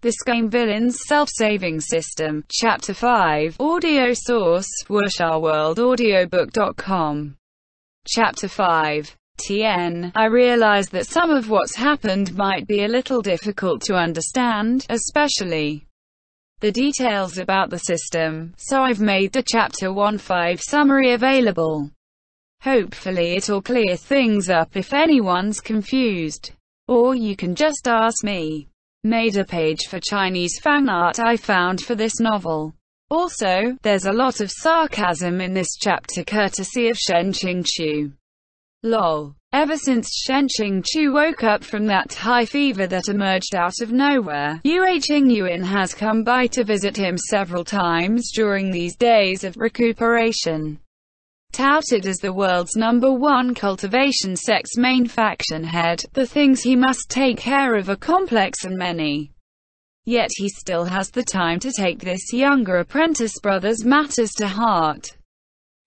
The Scum Villain's Self-Saving System. Chapter 5. Audio source, wuxia-world-audiobook.com. Chapter 5. TN. I realize that some of what's happened might be a little difficult to understand, especially the details about the system, so I've made the Chapter 1.5 summary available. Hopefully it'll clear things up if anyone's confused. Or you can just ask me. Made a page for Chinese fan art I found for this novel. Also, there's a lot of sarcasm in this chapter courtesy of Xiāng Tóngxiù. Lol. Ever since Xiāng Tóngxiù woke up from that high fever that emerged out of nowhere, Yue Qingyuan has come by to visit him several times during these days of recuperation. Touted as the world's #1 cultivation sect's main faction head, the things he must take care of are complex and many. Yet he still has the time to take this younger apprentice brother's matters to heart.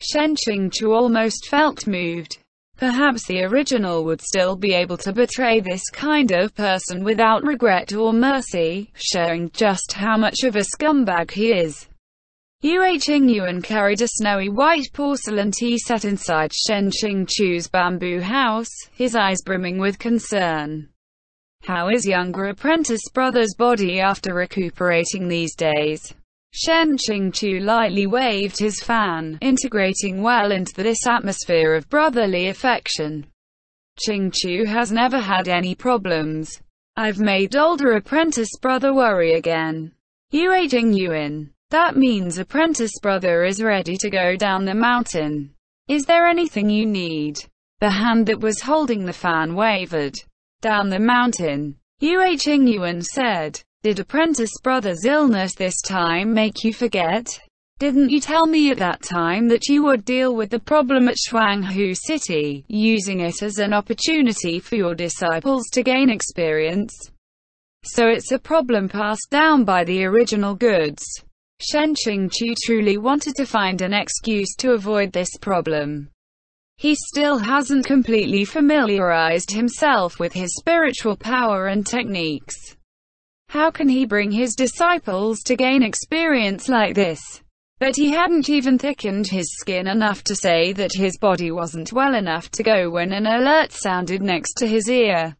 Xiāng Tóngxiù almost felt moved. Perhaps the original would still be able to betray this kind of person without regret or mercy, showing just how much of a scumbag he is. Yue Qingyuan carried a snowy white porcelain tea set inside Xiāng Tóngxiù's bamboo house, his eyes brimming with concern. How is younger apprentice brother's body after recuperating these days? Xiāng Tóngxiù lightly waved his fan, integrating well into this atmosphere of brotherly affection. Tóngxiù has never had any problems. I've made older apprentice brother worry again. Yue Qingyuan. That means apprentice brother is ready to go down the mountain. Is there anything you need? The hand that was holding the fan wavered. Down the mountain. Yue Qingyuan said. Did apprentice brother's illness this time make you forget? Didn't you tell me at that time that you would deal with the problem at Shuanghu City, using it as an opportunity for your disciples to gain experience? So it's a problem passed down by the original goods. Xiāng Tóngxiù truly wanted to find an excuse to avoid this problem. He still hasn't completely familiarized himself with his spiritual power and techniques. How can he bring his disciples to gain experience like this? But he hadn't even thickened his skin enough to say that his body wasn't well enough to go when an alert sounded next to his ear.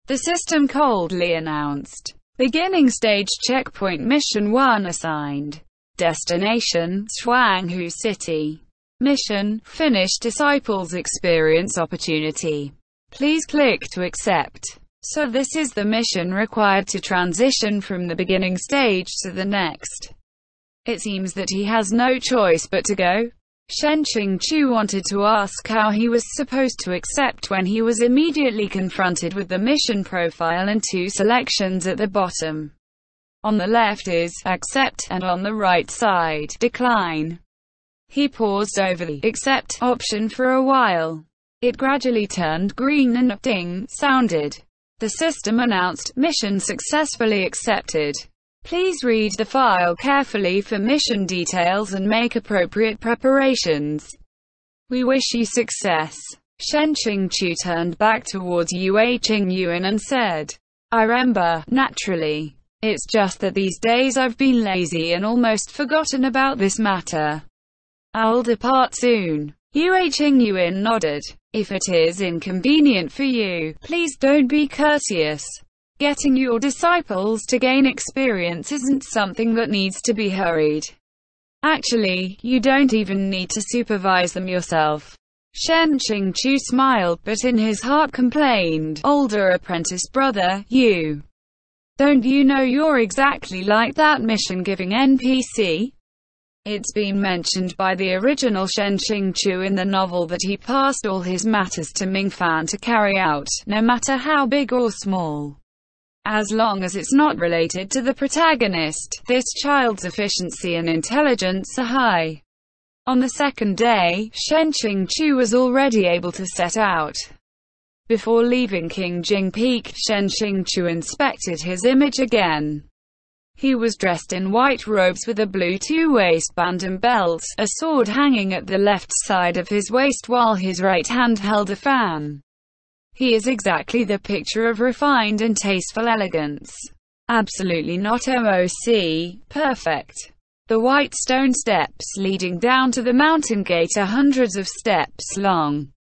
The system coldly announced. Beginning stage checkpoint mission 1 assigned. Destination, Shuanghu City. Mission, finish disciples experience opportunity. Please click to accept. So this is the mission required to transition from the beginning stage to the next. It seems that he has no choice but to go. Xiāng Tóngxiù wanted to ask how he was supposed to accept when he was immediately confronted with the mission profile and 2 selections at the bottom. On the left is accept, and on the right side, decline. He paused over the accept option for a while. It gradually turned green and a ding sounded. The system announced, mission successfully accepted. Please read the file carefully for mission details and make appropriate preparations. We wish you success. Xiāng Tóngxiù turned back towards Yue Qingyuan and said, I remember, naturally. It's just that these days I've been lazy and almost forgotten about this matter. I'll depart soon. Yue Qingyuan nodded. If it is inconvenient for you, please don't be courteous. Getting your disciples to gain experience isn't something that needs to be hurried. Actually, you don't even need to supervise them yourself. Xiāng Tóngxiù smiled, but in his heart complained, older apprentice brother, you. Don't you know you're exactly like that mission-giving NPC? It's been mentioned by the original Xiāng Tóngxiù in the novel that he passed all his matters to Mingfan to carry out, no matter how big or small. As long as it's not related to the protagonist, this child's efficiency and intelligence are high. On the second day, Xiāng Tóngxiù was already able to set out. Before leaving Qingjing Peak, Xiāng Tóngxiù inspected his image again. He was dressed in white robes with a blue waistband and belt, a sword hanging at the left side of his waist while his right hand held a fan. He is exactly the picture of refined and tasteful elegance. Absolutely not MOC, perfect. The white stone steps leading down to the mountain gate are hundreds of steps long.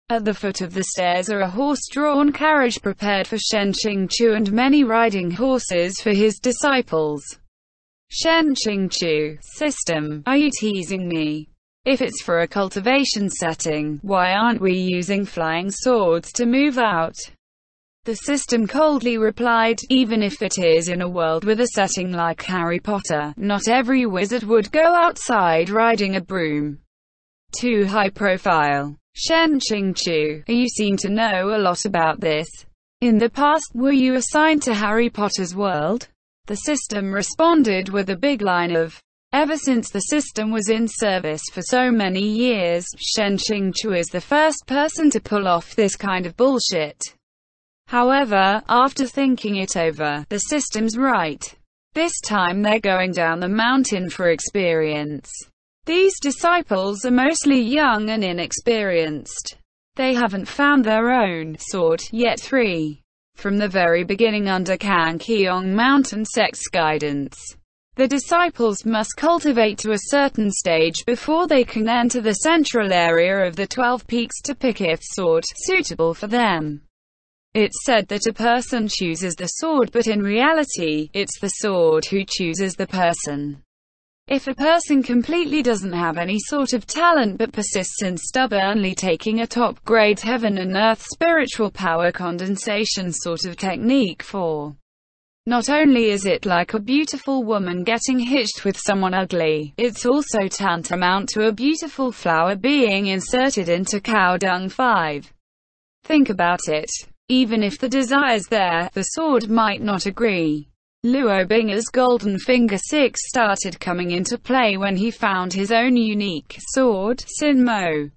At the foot of the stairs are a horse-drawn carriage prepared for Shen Qingqiu and many riding horses for his disciples. Shen Qingqiu, system, are you teasing me? If it's for a cultivation setting, why aren't we using flying swords to move out? The system coldly replied, even if it is in a world with a setting like Harry Potter, not every wizard would go outside riding a broom. Too high profile. Shen Qingqiu, you seem to know a lot about this. In the past, were you assigned to Harry Potter's world? The system responded with a big line of, ever since the system was in service for so many years, Shen Qingqiu is the first person to pull off this kind of bullshit. However, after thinking it over, the system's right. This time they're going down the mountain for experience. These disciples are mostly young and inexperienced. They haven't found their own sword yet. 3. From the very beginning under Kangqiong Mountain sect's guidance, the disciples must cultivate to a certain stage before they can enter the central area of the 12 peaks to pick a sword suitable for them. It's said that a person chooses the sword, but in reality, it's the sword who chooses the person. If a person completely doesn't have any sort of talent but persists in stubbornly taking a top-grade heaven and earth spiritual power condensation sort of technique for, not only is it like a beautiful woman getting hitched with someone ugly, it's also tantamount to a beautiful flower being inserted into cow dung. 5. Think about it. Even if the desire's there, the sword might not agree. Luo Binger's golden finger 6 started coming into play when he found his own unique sword, Sin Mo.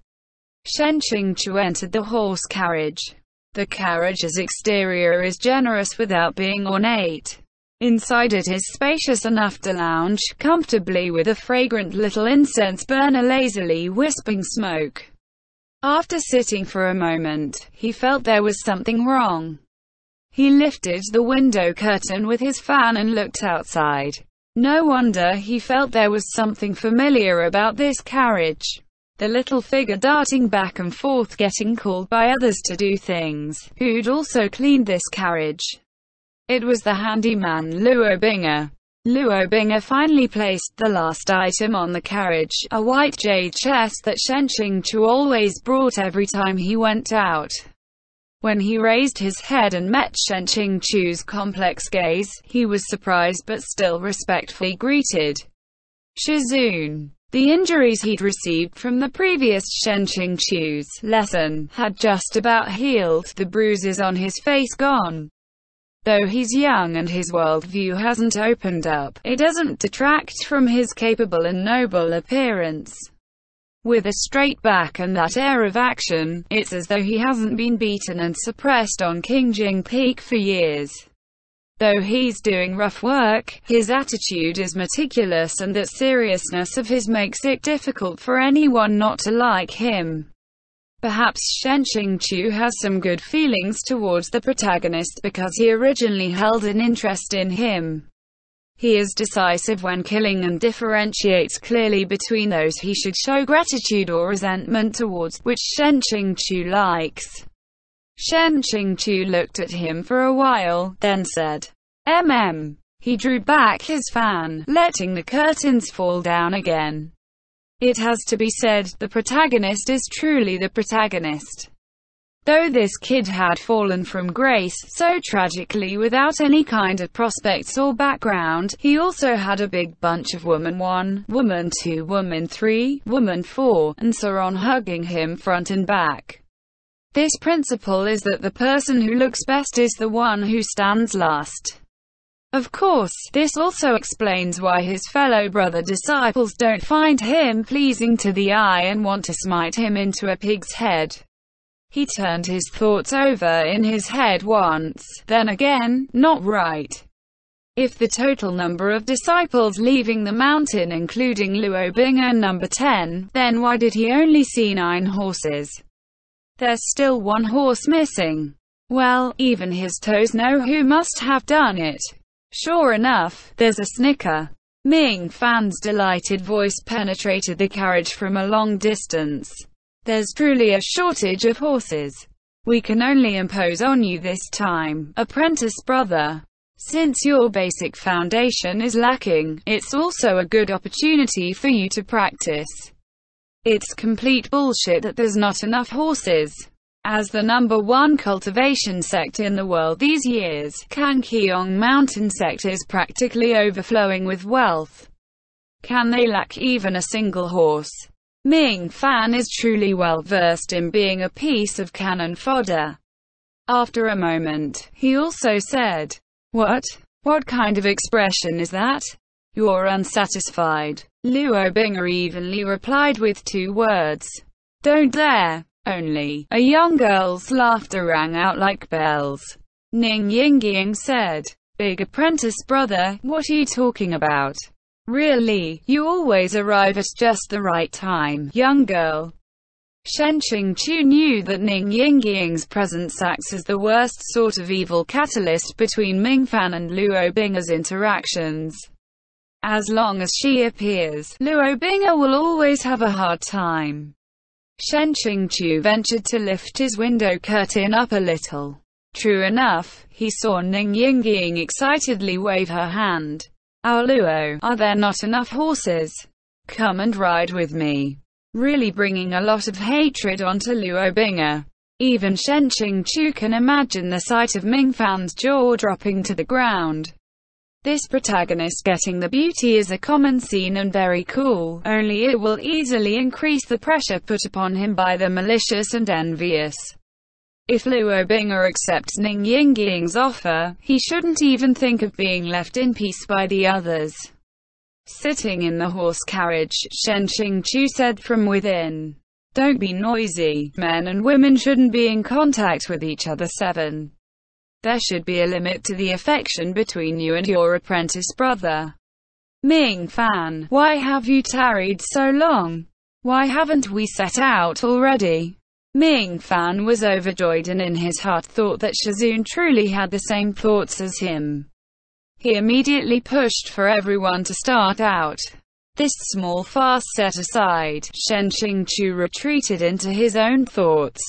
Shen Qingqiu entered the horse carriage. The carriage's exterior is generous without being ornate. Inside it is spacious enough to lounge comfortably with a fragrant little incense burner lazily wisping smoke. After sitting for a moment, he felt there was something wrong. He lifted the window curtain with his fan and looked outside. No wonder he felt there was something familiar about this carriage. The little figure darting back and forth getting called by others to do things, who'd also cleaned this carriage. It was the handyman Luo Binger. Luo Binger finally placed the last item on the carriage, a white jade chest that Shen Qingqiu always brought every time he went out. When he raised his head and met Shen Qingqiu's complex gaze, he was surprised but still respectfully greeted. Shizun. The injuries he'd received from the previous Shen Qingqiu's lesson had just about healed, the bruises on his face gone. Though he's young and his worldview hasn't opened up, it doesn't detract from his capable and noble appearance. With a straight back and that air of action, it's as though he hasn't been beaten and suppressed on Qingjing Peak for years. Though he's doing rough work, his attitude is meticulous and that seriousness of his makes it difficult for anyone not to like him. Perhaps Shen Qingqiu has some good feelings towards the protagonist because he originally held an interest in him. He is decisive when killing and differentiates clearly between those he should show gratitude or resentment towards, which Shen Qingqiu likes. Shen Qingqiu looked at him for a while, then said, He drew back his fan, letting the curtains fall down again. It has to be said, the protagonist is truly the protagonist. Though this kid had fallen from grace so tragically without any kind of prospects or background, he also had a big bunch of woman 1, woman 2, woman 3, woman 4, and so on hugging him front and back. This principle is that the person who looks best is the one who stands last. Of course, this also explains why his fellow brother disciples don't find him pleasing to the eye and want to smite him into a pig's head. He turned his thoughts over in his head once, then again, not right. If the total number of disciples leaving the mountain including Luo Binger number 10, then why did he only see 9 horses? There's still 1 horse missing. Well, even his toes know who must have done it. Sure enough, there's a snicker. Ming Fan's delighted voice penetrated the carriage from a long distance. There's truly a shortage of horses. We can only impose on you this time, apprentice brother. Since your basic foundation is lacking, it's also a good opportunity for you to practice. It's complete bullshit that there's not enough horses. As the #1 cultivation sect in the world these years, Kangqiong Mountain sect is practically overflowing with wealth. Can they lack even a single horse? Ming Fan is truly well versed in being a piece of cannon fodder. After a moment, he also said, "What? What kind of expression is that? You're unsatisfied." Luo Bing'er evenly replied with 2 words. "Don't dare." Only a young girl's laughter rang out like bells. Ning Yingying said, "Big apprentice brother, what are you talking about? Really, you always arrive at just the right time, young girl." Shen Qingqiu knew that Ning Yingying's presence acts as the worst sort of evil catalyst between Ming Fan and Luo Bing'er's interactions. As long as she appears, Luo Bing'er will always have a hard time. Shen Qingqiu ventured to lift his window curtain up a little. True enough, he saw Ning Yingying excitedly wave her hand. "Our Luo, are there not enough horses? Come and ride with me." Really bringing a lot of hatred onto Luo Bing'er. Even Shen Qingqiu can imagine the sight of Ming Fan's jaw dropping to the ground. This protagonist getting the beauty is a common scene and very cool, only it will easily increase the pressure put upon him by the malicious and envious. If Luo Bing'er accepts Ning Yingying's offer, he shouldn't even think of being left in peace by the others. Sitting in the horse carriage, Shen Qingqiu said from within, "Don't be noisy, men and women shouldn't be in contact with each other. 7. There should be a limit to the affection between you and your apprentice brother." Ming Fan, why have you tarried so long? Why haven't we set out already? Ming Fan was overjoyed and in his heart thought that Shizun truly had the same thoughts as him. He immediately pushed for everyone to start out. This small farce set aside, Shen Qingqiu retreated into his own thoughts.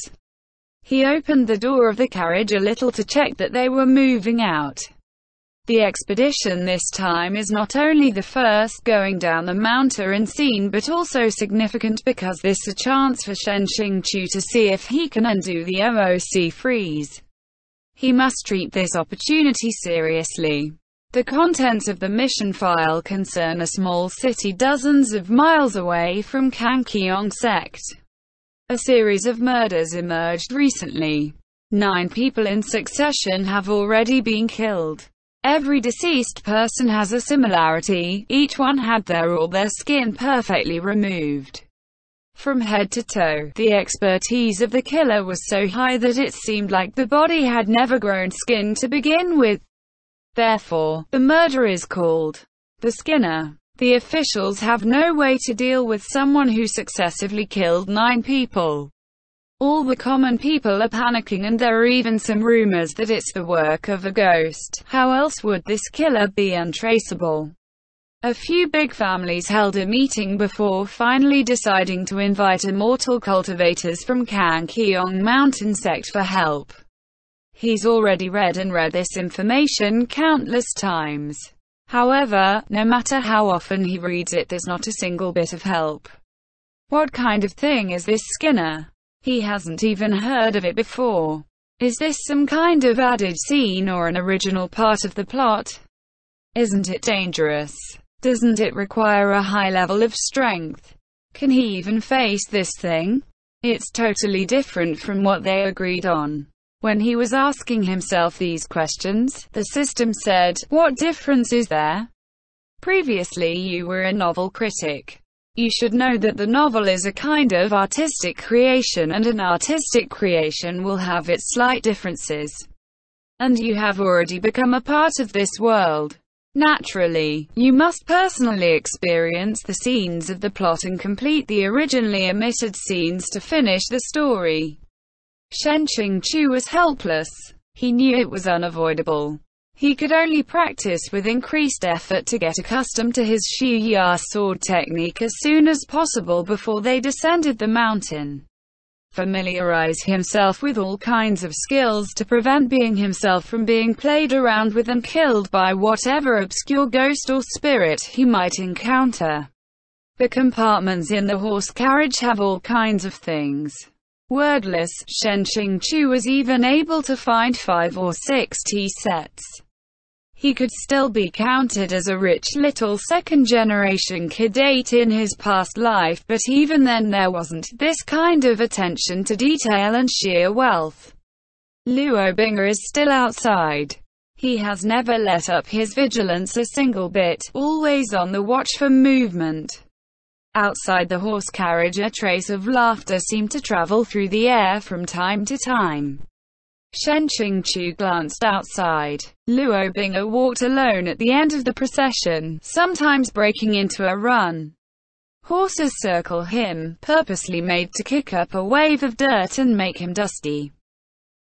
He opened the door of the carriage a little to check that they were moving out. The expedition this time is not only the first going down the mountain scene but also significant because this is a chance for Shen Qingqiu to see if he can undo the OOC freeze. He must treat this opportunity seriously. The contents of the mission file concern a small city dozens of miles away from Kangqiong sect. A series of murders emerged recently. 9 people in succession have already been killed. Every deceased person has a similarity, each one had their skin perfectly removed. From head to toe, the expertise of the killer was so high that it seemed like the body had never grown skin to begin with. Therefore, the murder is called the Skinner. The officials have no way to deal with someone who successively killed 9 people. All the common people are panicking and there are even some rumors that it's the work of a ghost. How else would this killer be untraceable? A few big families held a meeting before finally deciding to invite immortal cultivators from Kangqiong Mountain sect for help. He's already read this information countless times. However, no matter how often he reads it, there's not a single bit of help. What kind of thing is this Skinner? He hasn't even heard of it before. Is this some kind of added scene or an original part of the plot? Isn't it dangerous? Doesn't it require a high level of strength? Can he even face this thing? It's totally different from what they agreed on. When he was asking himself these questions, the system said, "What difference is there? Previously you were a novel critic. You should know that the novel is a kind of artistic creation and an artistic creation will have its slight differences. And you have already become a part of this world. Naturally, you must personally experience the scenes of the plot and complete the originally omitted scenes to finish the story." Shen Qingqiu was helpless. He knew it was unavoidable. He could only practice with increased effort to get accustomed to his Xu sword technique as soon as possible before they descended the mountain. Familiarize himself with all kinds of skills to prevent being himself from being played around with and killed by whatever obscure ghost or spirit he might encounter. The compartments in the horse carriage have all kinds of things. Wordless, Xiāng was even able to find 5 or 6 tea sets. He could still be counted as a rich little second-generation cadet in his past life, but even then there wasn't this kind of attention to detail and sheer wealth. Luo Bing'er is still outside. He has never let up his vigilance a single bit, always on the watch for movement. Outside the horse carriage, a trace of laughter seemed to travel through the air from time to time. Xiāng glanced outside. Luo Bing'er walked alone at the end of the procession, sometimes breaking into a run. Horses circle him, purposely made to kick up a wave of dirt and make him dusty.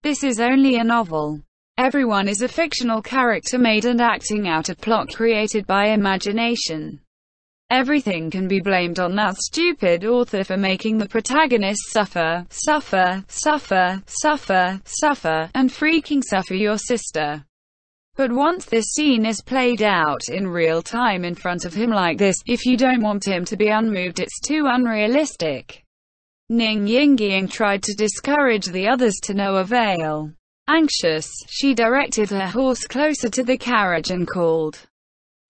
This is only a novel. Everyone is a fictional character made and acting out a plot created by imagination. Everything can be blamed on that stupid author for making the protagonist suffer, and freaking suffer your sister. But once this scene is played out in real time in front of him like this, if you don't want him to be unmoved, it's too unrealistic. Ning Yingying tried to discourage the others to no avail. Anxious, she directed her horse closer to the carriage and called,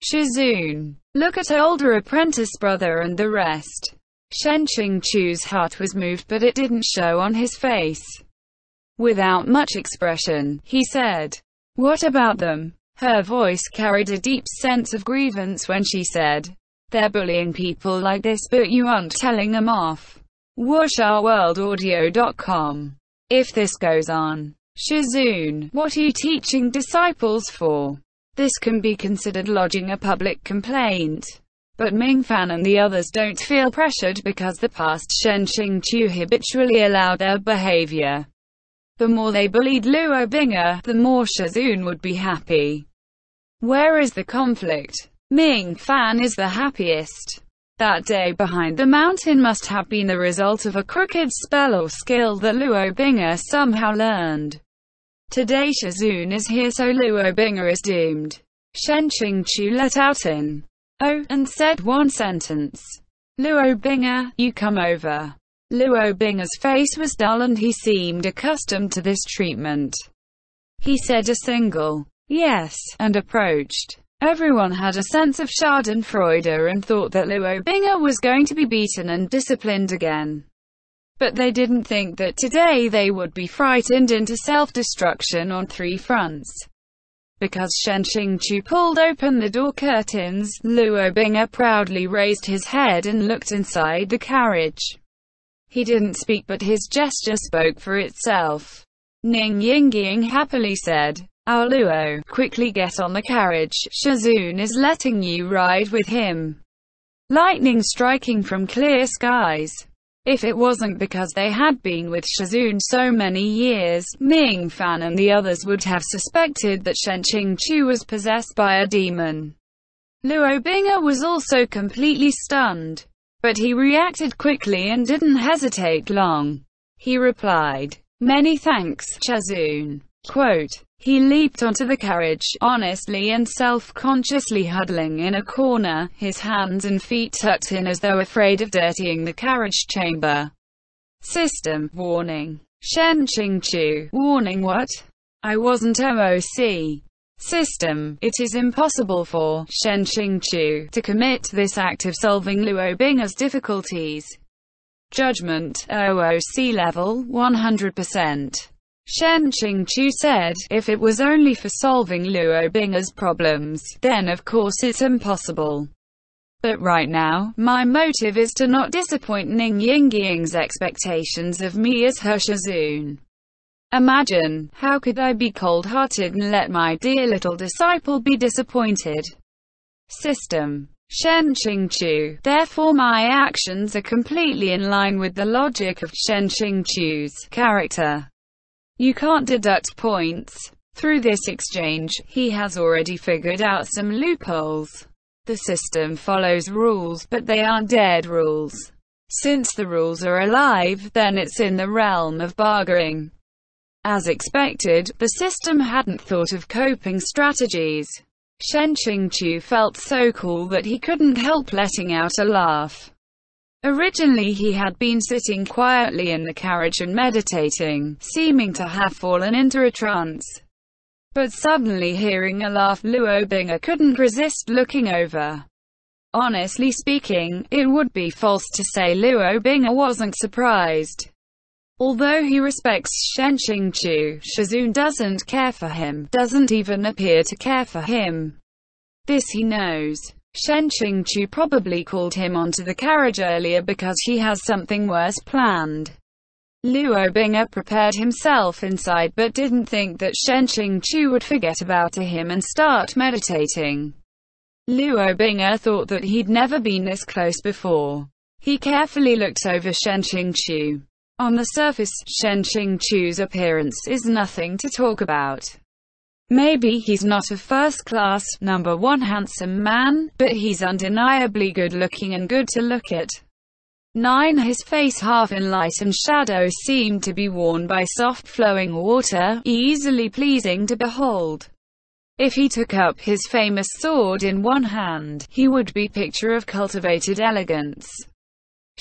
"Shizun, look at her older apprentice brother and the rest." Xiāng's heart was moved, but it didn't show on his face. Without much expression, he said, "What about them?" Her voice carried a deep sense of grievance when she said, "They're bullying people like this, but you aren't telling them off." Wuxia-worldaudio.com. If this goes on, Shizun, what are you teaching disciples for? This can be considered lodging a public complaint. But Mingfan and the others don't feel pressured because the past Xiāng habitually allowed their behavior. The more they bullied Luo Bing'er, the more Shizun would be happy. Where is the conflict? Mingfan is the happiest. That day behind the mountain must have been the result of a crooked spell or skill that Luo Bing'er somehow learned. Today Shizun is here, so Luo Bing'er is doomed. Xiāng let out an "oh" and said one sentence. "Luo Bing'er, you come over." Luo Bing'er's face was dull and he seemed accustomed to this treatment. He said a single "yes" and approached. Everyone had a sense of schadenfreude and thought that Luo Bing'er was going to be beaten and disciplined again. But they didn't think that today they would be frightened into self-destruction on 3 fronts. Because Xiāng pulled open the door curtains, Luo Bing'er proudly raised his head and looked inside the carriage. He didn't speak, but his gesture spoke for itself. Ning Yingying happily said, "Our Luo, quickly get on the carriage, Shizun is letting you ride with him." Lightning striking from clear skies. If it wasn't because they had been with Shizun so many years, Mingfan and the others would have suspected that Xiāng was possessed by a demon. Luo Bing'er was also completely stunned. But he reacted quickly and didn't hesitate long. He replied, "Many thanks, Shizun." Quote, he leaped onto the carriage, honestly and self-consciously huddling in a corner, his hands and feet tucked in as though afraid of dirtying the carriage chamber. System warning. Xiāng warning what? I wasn't OOC. System, it is impossible for Xiāng to commit this act of solving Luo Bing'er's difficulties. Judgment, OOC level, 100%. Xiāng said, if it was only for solving Luo Bing'er's problems, then of course it's impossible. But right now, my motive is to not disappoint Ning Yingying's expectations of me as her Shizun. Imagine, how could I be cold-hearted and let my dear little disciple be disappointed? System. Xiāng. Therefore my actions are completely in line with the logic of Xiāng's character. You can't deduct points. Through this exchange, he has already figured out some loopholes. The system follows rules, but they aren't dead rules. Since the rules are alive, then it's in the realm of bargaining. As expected, the system hadn't thought of coping strategies. Xiāng felt so cool that he couldn't help letting out a laugh. Originally he had been sitting quietly in the carriage and meditating, seeming to have fallen into a trance. But suddenly hearing a laugh, Luo Bing'er couldn't resist looking over. Honestly speaking, it would be false to say Luo Bing'er wasn't surprised. Although he respects Xiāng, Shizun doesn't care for him, doesn't even appear to care for him. This he knows. Xiāng probably called him onto the carriage earlier because he has something worse planned. Luo Bing'er prepared himself inside but didn't think that Xiāng would forget about him and start meditating. Luo Bing'er thought that he'd never been this close before. He carefully looked over Xiāng. On the surface, Xiāng's appearance is nothing to talk about. Maybe he's not a first-class, number one handsome man, but he's undeniably good-looking and good to look at. His face, half in light and shadow, seemed to be worn by soft flowing water, easily pleasing to behold. If he took up his famous sword in one hand, he would be picture of cultivated elegance.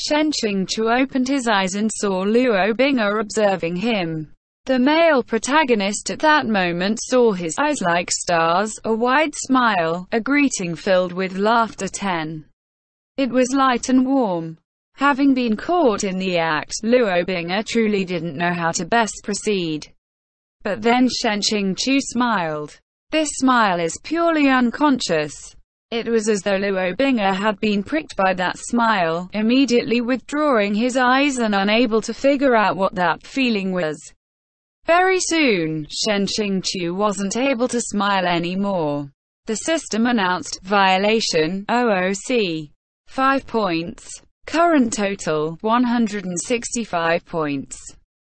Xiāng opened his eyes and saw Luo Bing'er observing him. The male protagonist at that moment saw his eyes like stars, a wide smile, a greeting filled with laughter. 10. It was light and warm. Having been caught in the act, Luo Bing'er truly didn't know how to best proceed. But then Xiāng smiled. This smile is purely unconscious. It was as though Luo Bing'er had been pricked by that smile, immediately withdrawing his eyes and unable to figure out what that feeling was. Very soon, Xiāng wasn't able to smile anymore. The system announced, violation, OOC. 5 points. Current total, 165 points.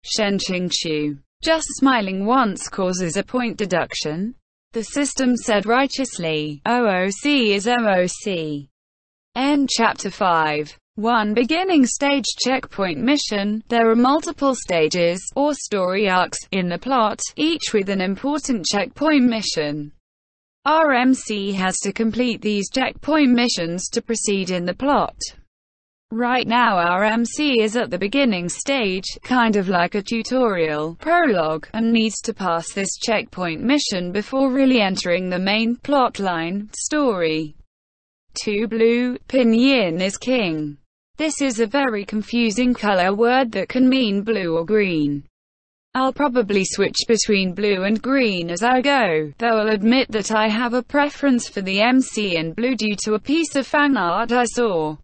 Xiāng. Just smiling once causes a point deduction. The system said righteously, OOC is OOC. End Chapter 5. 1. Beginning stage checkpoint mission. There are multiple stages, or story arcs, in the plot, each with an important checkpoint mission. Our MC has to complete these checkpoint missions to proceed in the plot. Right now our MC is at the beginning stage, kind of like a tutorial, prologue, and needs to pass this checkpoint mission before really entering the main plotline, story. 2. Blue, Pinyin is king. This is a very confusing color word that can mean blue or green. I'll probably switch between blue and green as I go, though I'll admit that I have a preference for the MC in blue due to a piece of fan art I saw.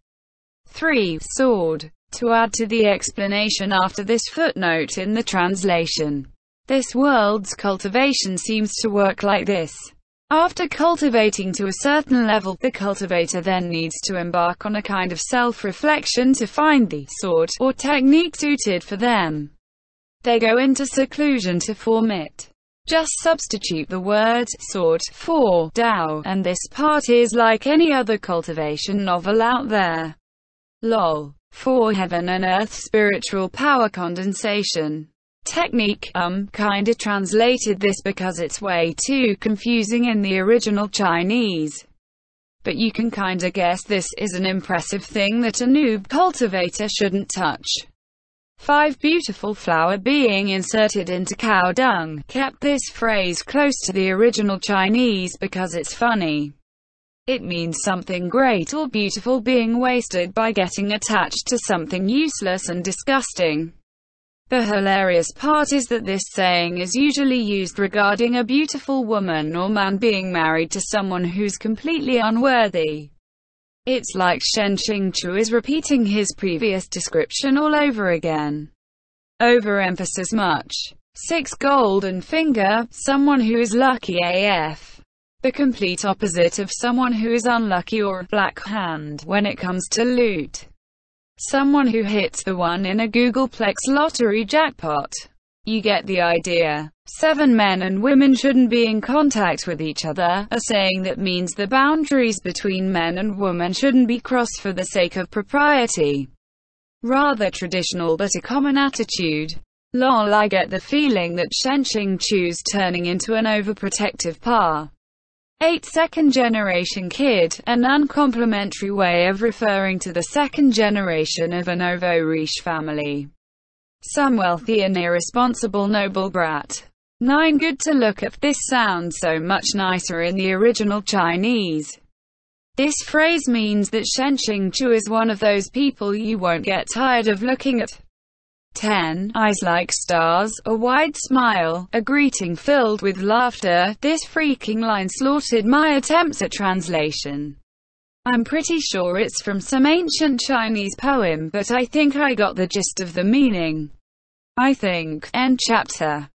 3. Sword. To add to the explanation after this footnote in the translation. This world's cultivation seems to work like this. After cultivating to a certain level, the cultivator then needs to embark on a kind of self-reflection to find the sword, or technique suited for them. They go into seclusion to form it. Just substitute the word sword for Dao, and this part is like any other cultivation novel out there. LOL. 4. Heaven and Earth spiritual power condensation. Technique, kinda translated this because it's way too confusing in the original Chinese. But you can kinda guess this is an impressive thing that a noob cultivator shouldn't touch. 5. Beautiful flower being inserted into cow dung. Kept this phrase close to the original Chinese because it's funny. It means something great or beautiful being wasted by getting attached to something useless and disgusting. The hilarious part is that this saying is usually used regarding a beautiful woman or man being married to someone who's completely unworthy. It's like Xiāng is repeating his previous description all over again. Overemphasis much. 6. Golden finger, someone who is lucky AF. The complete opposite of someone who is unlucky or black hand when it comes to loot. Someone who hits the one in a Googleplex lottery jackpot. You get the idea. 7. Men and women shouldn't be in contact with each other, a saying that means the boundaries between men and women shouldn't be crossed for the sake of propriety. Rather traditional but a common attitude. Lol, I get the feeling that Xiāng Tóngxiù's turning into an overprotective pa. 8. Second generation kid, an uncomplimentary way of referring to the second generation of a nouveau riche family. Some wealthy and irresponsible noble brat. 9. Good to look at. This sounds so much nicer in the original Chinese. This phrase means that Xiāng Tóngxiù is one of those people you won't get tired of looking at. 10. Eyes like stars, a wide smile, a greeting filled with laughter. This freaking line slaughtered my attempts at translation. I'm pretty sure it's from some ancient Chinese poem, but I think I got the gist of the meaning. I think. End chapter.